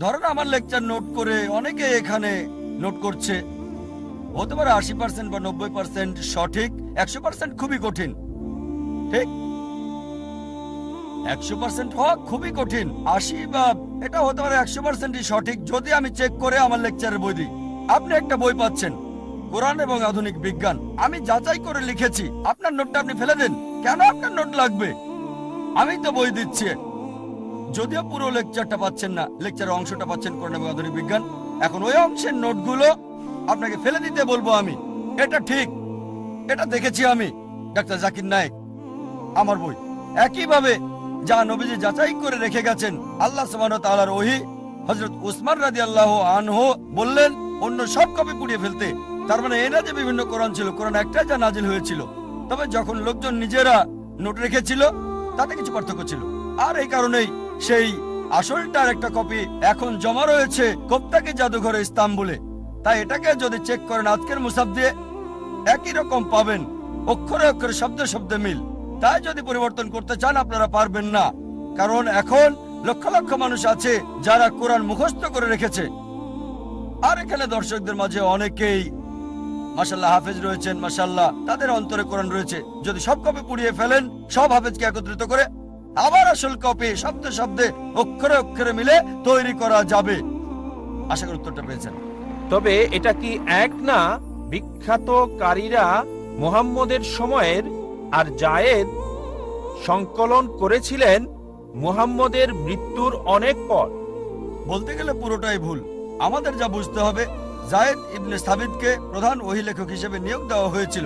ধরেন আমার lecture note করে অনেকে এখানে নোট করছে, হতে পারে 80% বা 90% সঠিক, 100% খুবই কঠিন। ঠিক, 100% হওয়া খুবই কঠিন। 80 বা এটা হতে পারে 100%ই সঠিক যদি আমি চেক করে আমার লেকচারের বই দিই। আপনি একটা বই পাচ্ছেন, কোরআন এবং আধুনিক বিজ্ঞান, আমি যাচাই করে লিখেছি, আপনার নোটটা আপনি ফেলে দেন। কেন আপনার নোট লাগবে? আমি তো বই দিচ্ছি। যদিও পুরো লেকচারটা পাচ্ছেন না, লেকচারের অংশটা পাচ্ছেন কোরআন এবং আধুনিক বিজ্ঞান, এখন ওই অংশের নোটগুলো আপনাকে ফেলে দিতে বলবো আমি। এটা ঠিক, এটা দেখেছি আমি, ডাক্তার জাকির নায়েক, আমার বই। একইভাবে যা নবীজি যাচাই করে রেখে গেছেন, আল্লাহ সুবহানাহু ওয়া তাআলার ওহী, হযরত উসমান রাদিয়াল্লাহু আনহু বললেন অন্য সব কপি পুড়িয়ে ফেলতে। তার মানে এ না যে বিভিন্ন কোরআন ছিল, কোরআন একটাই যা নাজিল হয়েছিল। তবে যখন লোকজন নিজেরা নোট রেখেছিল তাতে কিছু পার্থক্য ছিল, আর এই কারণেই সেই আসলটার একটা কপি এখন জমা রয়েছে কোপ্তাকি জাদুঘরে ইস্তাম্বুলে। তাই এটাকে যদি চেক করেন আজকের মুসাফ দিয়ে, একই রকম পাবেন, অক্ষরে অক্ষরে শব্দে শব্দে মিল। তাই যদি পরিবর্তন করতে চান আপনারা পারবেন না, কারণ এখন লক্ষ লক্ষ মানুষ আছে যারা কোরআন মুখস্থ করে রেখেছে। আর এখানে দর্শকদের মাঝে অনেকেই মাশাআল্লাহ হাফেজ রয়েছেন, মাশাআল্লাহ তাদের অন্তরে কোরআন রয়েছে। যদি সব কপি পুড়িয়ে ফেলেন, সব হাফেজকে একত্রিত করে আবার আসল কপি শব্দে শব্দে অক্ষরে অক্ষরে মিলে তৈরি করা যাবে। আশা করি উত্তরটা পেয়েছেন। তবে এটা কি এক না, বিখ্যাতকারীরা মুহাম্মদের সময়ের আর জায়েদ সংকলন করেছিলেন মুহাম্মদের মৃত্যুর অনেক পর? বলতে গেলে পুরোটাই ভুল। আমাদের যা বুঝতে হবে, জায়েদ ইবনে সাবিতকে প্রধান ওহী লেখক হিসেবে নিয়োগ দেওয়া হয়েছিল।